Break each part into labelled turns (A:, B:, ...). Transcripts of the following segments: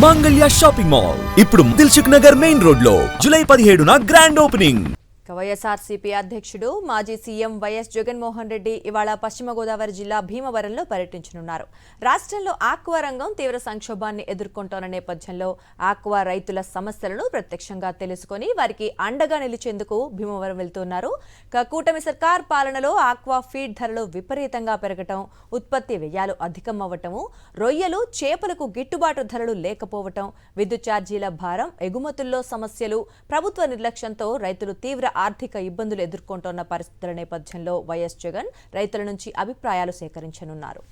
A: మాంగళ్య shopping mall ఇప్పుడు Dilsukh Nagar main road లో జూలై 17న గ్రాండ్ ఓపెనింగ్.
B: వైఎస్ఆర్సీపీ అధ్యక్షుడు మాజీ సీఎం వైఎస్ జగన్మోహన్ రెడ్డి ఇవాళ పశ్చిమ గోదావరి జిల్లా భీమవరంలో పర్యటించనున్నారు. రాష్ట్రంలో ఆక్వా రంగం తీవ్ర సంక్షోభాన్ని ఎదుర్కొంటోన్న నేపథ్యంలో ఆక్వా రైతుల సమస్యలను ప్రత్యక్షంగా తెలుసుకుని వారికి అండగా నిలిచేందుకు భీమవరం వెళ్తున్నారు. కూటమి సర్కార్ పాలనలో ఆక్వా ఫీడ్ ధరలు విపరీతంగా పెరగటం, ఉత్పత్తి వ్యయాలు అధికమవ్వటం, రొయ్యలు చేపలకు గిట్టుబాటు ధరలు లేకపోవటం, విద్యుత్ ఛార్జీల భారం, ఎగుమతుల్లో సమస్యలు, ప్రభుత్వ నిర్లక్ష్యంతో రైతులు తీవ్ర ఆర్థిక ఇబ్బందులు ఎదుర్కొంటున్న పరిస్థితుల నేపథ్యంలో వైఎస్ జగన్ రైతుల నుంచి అభిప్రాయాలు సేకరించనున్నారు.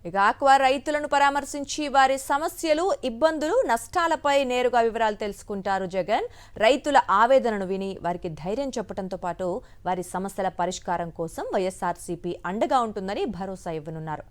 B: ఇక ఆక్వా రైతులను పరామర్శించి వారి సమస్యలు, ఇబ్బందులు, నష్టాలపై నేరుగా వివరాలు తెలుసుకుంటారు జగన్. రైతుల ఆవేదనను విని వారికి ధైర్యం చెప్పడంతో పాటు వారి సమస్యల పరిష్కారం కోసం వైఎస్ఆర్సీపీ అండగా ఉంటుందని భరోసా ఇవ్వనున్నారు.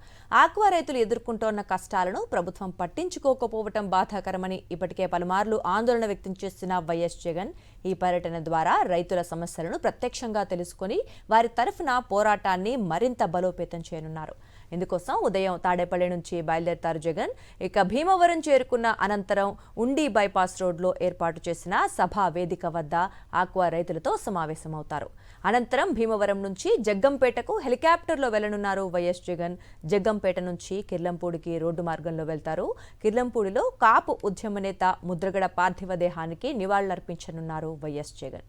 B: ఆక్వా రైతులు ఎదుర్కొంటోన్న కష్టాలను ప్రభుత్వం పట్టించుకోకపోవటం బాధాకరమని ఇప్పటికే పలుమార్లు ఆందోళన వ్యక్తం చేసిన వైఎస్ జగన్ ఈ పర్యటన ద్వారా రైతుల సమస్యలను ప్రత్యక్షంగా తెలుసుకుని వారి తరఫున పోరాటాన్ని మరింత బలోపేతం చేయనున్నారు. ఇందుకోసం ఉదయం తాడేపల్లి నుంచి బయలుదేరతారు జగన్. ఇక భీమవరం చేరుకున్న అనంతరం ఉండి బైపాస్ రోడ్లో ఏర్పాటు చేసిన సభా వేదిక వద్ద ఆక్వా రైతులతో సమావేశమవుతారు. అనంతరం భీమవరం నుంచి జగ్గంపేటకు హెలికాప్టర్లో వెళ్లనున్నారు వైఎస్ జగన్. జగ్గంపేట నుంచి కిర్లంపూడికి రోడ్డు మార్గంలో వెళ్తారు. కిర్లంపూడిలో కాపు ఉద్యమ నేత ముద్రగడ పార్థివ దేహానికి నివాళులర్పించనున్నారు వైఎస్ జగన్.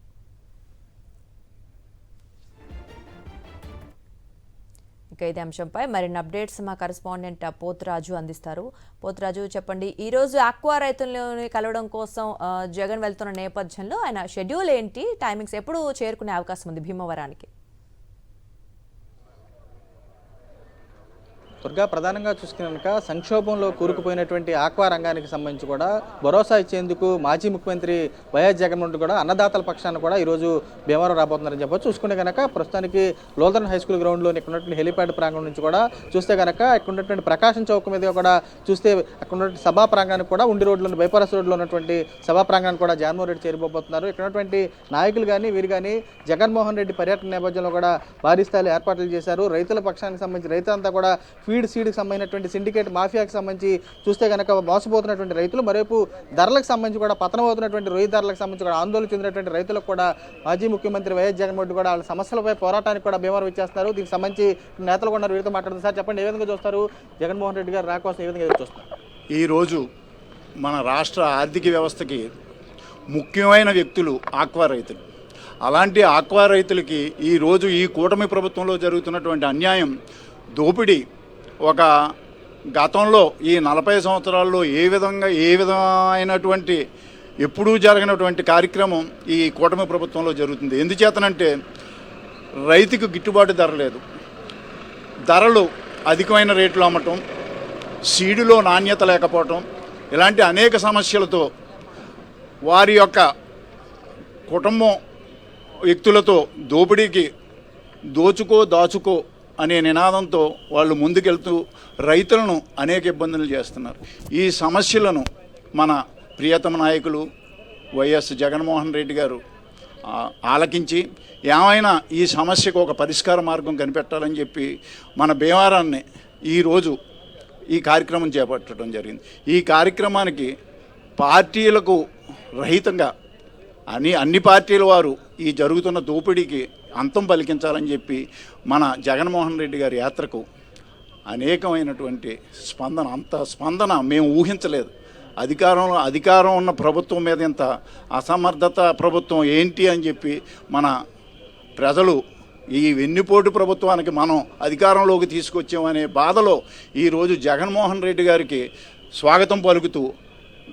B: ఇక ఇదే అంశంపై మరిన్ని అప్డేట్స్ మా కరెస్పాండెంట్ పోతురాజు అందిస్తారు. పోతురాజు, చెప్పండి, ఈ రోజు ఆక్వా రైతులను కలవడం కోసం జగన్ వెళ్తున్న నేపథ్యంలో ఆయన షెడ్యూల్ ఏంటి, టైమింగ్స్, ఎప్పుడు చేరుకునే అవకాశం ఉంది భీమవరానికి?
C: దుర్గా, ప్రధానంగా చూసుకున్నాక సంక్షోభంలో కూరుకుపోయినటువంటి ఆక్వా రంగానికి సంబంధించి కూడా భరోసా ఇచ్చేందుకు మాజీ ముఖ్యమంత్రి వైఎస్ జగన్మోహన్ రెడ్డి కూడా అన్నదాతల పక్షాన్ని కూడా ఈరోజు భీమవరం రాబోతున్నారని చెప్పొచ్చు. చూసుకుంటే కనుక ప్రస్తుతానికి లోదరన్ హై స్కూల్ గ్రౌండ్లోని ఇక్కడ ఉన్నటువంటి హెలిప్యాడ్ ప్రాంగణం నుంచి కూడా చూస్తే కనుక ఇక్కడ ఉన్నటువంటి ప్రకాశం చౌక్ మీద కూడా చూస్తే అక్కడ ఉన్నటువంటి సభా ప్రాంగణానికి కూడా ఉండి రోడ్లోని బైపాస్ రోడ్లో ఉన్నటువంటి సభా ప్రాంగణానికి కూడా జగన్మోహన్ రెడ్డి చేరిపోతున్నారు. ఇక్కడ ఉన్నటువంటి నాయకులు కానీ వీరు కానీ జగన్మోహన్ రెడ్డి పర్యటన నేపథ్యంలో కూడా భారీ స్థాయిలో ఏర్పాట్లు చేశారు. రైతుల పక్షానికి సంబంధించి రైతులంతా కూడా సీడ్కి సంబంధించినటువంటి సిండికేట్ మాఫియాకి సంబంధించి చూస్తే కనుక మోసపోతున్నటువంటి రైతులు, మరోవైపు ధరలకు సంబంధించి కూడా పతనమవుతున్నటువంటి రొయ్య ధరలకు సంబంధించి కూడా ఆందోళన చెందినటువంటి రైతులకు కూడా మాజీ ముఖ్యమంత్రి వైఎస్ జగన్మోహన్ రెడ్డి కూడా వాళ్ళ సమస్యలపై పోరాటానికి కూడా భీమవరం ఇచ్చేస్తున్నారు. దీనికి సంబంధించి నేతలు కూడా వీరితో మాట్లాడుతున్నారు. సార్, చెప్పండి, ఏ విధంగా చూస్తారు జగన్మోహన్ రెడ్డి గారు రాకోసం, ఏ విధంగా చూస్తారు?
D: ఈరోజు మన రాష్ట్ర ఆర్థిక వ్యవస్థకి ముఖ్యమైన వ్యక్తులు ఆక్వా రైతులు. అలాంటి ఆక్వా రైతులకి ఈరోజు ఈ కూటమి ప్రభుత్వంలో జరుగుతున్నటువంటి అన్యాయం, దోపిడీ ఒక గతంలో ఈ 40 సంవత్సరాల్లో ఏ విధమైనటువంటి ఎప్పుడూ జరగనటువంటి కార్యక్రమం ఈ కూటమి ప్రభుత్వంలో జరుగుతుంది. ఎందుచేతనంటే రైతుకు గిట్టుబాటు ధర లేదు, ధరలు అధికమైన రేట్లు అమ్మటం, సీడులో నాణ్యత లేకపోవటం, ఇలాంటి అనేక సమస్యలతో వారి యొక్క కుటుంబం వ్యక్తులతో దోపిడీకి దాచుకో అనే నినాదంతో వాళ్ళు ముందుకెళ్తూ రైతులను అనేక ఇబ్బందులు చేస్తున్నారు. ఈ సమస్యలను మన ప్రియతమ నాయకులు వైఎస్ జగన్మోహన్ రెడ్డి గారు ఆలకించి ఏమైనా ఈ సమస్యకు ఒక పరిష్కార మార్గం కనిపెట్టాలని చెప్పి మన భీమవరాన్ని ఈరోజు ఈ కార్యక్రమం చేపట్టడం జరిగింది. ఈ కార్యక్రమానికి పార్టీలకు రహితంగా అన్ని పార్టీల వారు ఈ జరుగుతున్న దోపిడీకి అంతం పలికించాలని చెప్పి మన జగన్మోహన్ రెడ్డి గారి యాత్రకు అనేకమైనటువంటి స్పందన మేము ఊహించలేదు. అధికారం ఉన్న ప్రభుత్వం మీద ఇంత అసమర్థత ప్రభుత్వం ఏంటి అని చెప్పి మన ప్రజలు ఈ వెన్నుపోటు ప్రభుత్వానికి మనం అధికారంలోకి తీసుకొచ్చామనే బాధలో ఈరోజు జగన్మోహన్ రెడ్డి గారికి స్వాగతం పలుకుతూ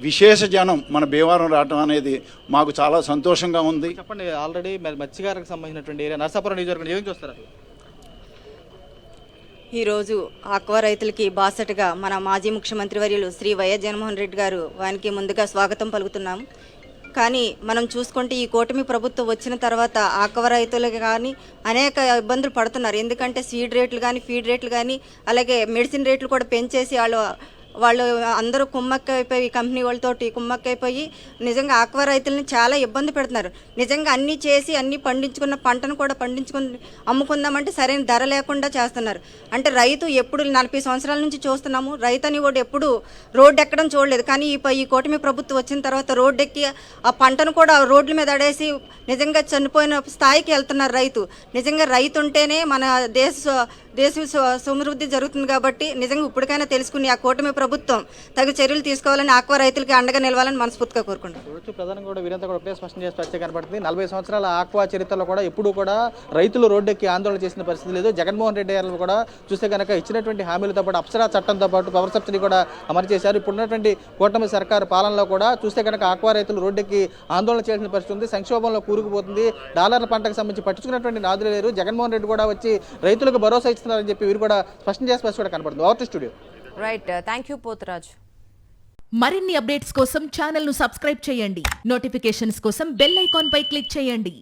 D: విశేష జనం మన భీమవరం రావడం అనేది మాకు చాలా సంతోషంగా ఉంది.
C: చెప్పండి, ఆల్రెడీ మత్స్యకారులకు సంబంధించినటువంటి ఏరియా నరసాపురం నియోజకవర్గం ఏం చూస్తారు?
E: ఈరోజు ఆక్వా రైతులకి బాసటగా మన మాజీ ముఖ్యమంత్రి వర్యులు శ్రీ వైఎస్ జగన్మోహన్ రెడ్డి గారు వారికి ముందుగా స్వాగతం పలుకుతున్నాం. కానీ మనం చూసుకుంటే ఈ కూటమి ప్రభుత్వం వచ్చిన తర్వాత ఆక్వా రైతులకు కానీ అనేక ఇబ్బందులు పడుతున్నారు. ఎందుకంటే సీడ్ రేట్లు కానీ, ఫీడ్ రేట్లు కానీ, అలాగే మెడిసిన్ రేట్లు కూడా పెంచేసి వాళ్ళు వాళ్ళు అందరూ కుమ్మక్కైపోయి కంపెనీ వాళ్ళతోటి కుమ్మక్కైపోయి నిజంగా ఆక్వా రైతుల్ని చాలా ఇబ్బంది పెడుతున్నారు. నిజంగా అన్నీ చేసి అన్నీ పండించుకున్న పంటను కూడా పండించుకుని అమ్ముకుందామంటే సరైన ధర లేకుండా చేస్తున్నారు. అంటే రైతు ఎప్పుడు 40 సంవత్సరాల నుంచి చూస్తున్నాము, రైతు అని వాడు ఎప్పుడు రోడ్డు ఎక్కడం చూడలేదు. కానీ ఈ కూటమి ప్రభుత్వం వచ్చిన తర్వాత రోడ్డు ఎక్కి ఆ పంటను కూడా రోడ్ల మీద అడేసి నిజంగా చనిపోయిన స్థాయికి వెళ్తున్నారు రైతు. నిజంగా రైతు ఉంటేనే మన దేశ సమృద్ధి జరుగుతుంది. కాబట్టి నిజంగా ఇప్పటికైనా తెలుసుకుని ఆ కూటమి ప్రభుత్వం తగు చర్యలు తీసుకోవాలని ఆక్వా రైతులకి అండగా నిలవాలని మనస్ఫూర్తిగా కోరుకుంటున్నాం.
C: చూడొచ్చు ప్రధానంగా కూడా వీరంతా కూడా ఒకటే స్పష్టం చేసి వచ్చే కనబడుతుంది. 40 సంవత్సరాల ఆక్వా చరిత్రలో కూడా ఎప్పుడూ కూడా రైతులు రోడ్డెక్కి ఆందోళన చేసిన పరిస్థితి లేదు. జగన్మోహన్ రెడ్డి గారు కూడా చూస్తే కనుక ఇచ్చినటువంటి హామీలతో పాటు అప్సరా చట్టంతో పాటు పవర్ సబ్సిడీ కూడా అమలు చేశారు. ఇప్పుడున్నటువంటి కూటమి సర్కారు పాలనలో కూడా చూస్తే కనుక ఆక్వా రైతులు రోడ్డెక్కి ఆందోళన చేయాల్సిన పరిస్థితి ఉంది. సంక్షోభంలో కూరుకుపోతుంది. డాలర్ల పంటకు సంబంధించి పట్టించుకున్నటువంటి నాదులు లేరు. జగన్మోహన్ రెడ్డి కూడా వచ్చి రైతులకు భరోసా ఇస్తున్నారని చెప్పి వీరు కూడా స్పష్టం చేసి కూడా కనబడుతుంది. Over to studio.
B: Right, thank you Pothuraj.
F: మరిన్ని అప్డేట్స్ కోసం ఛానల్ ను సబ్స్క్రైబ్ చేయండి. నోటిఫికేషన్స్ కోసం బెల్ ఐకాన్ పై క్లిక్ చేయండి.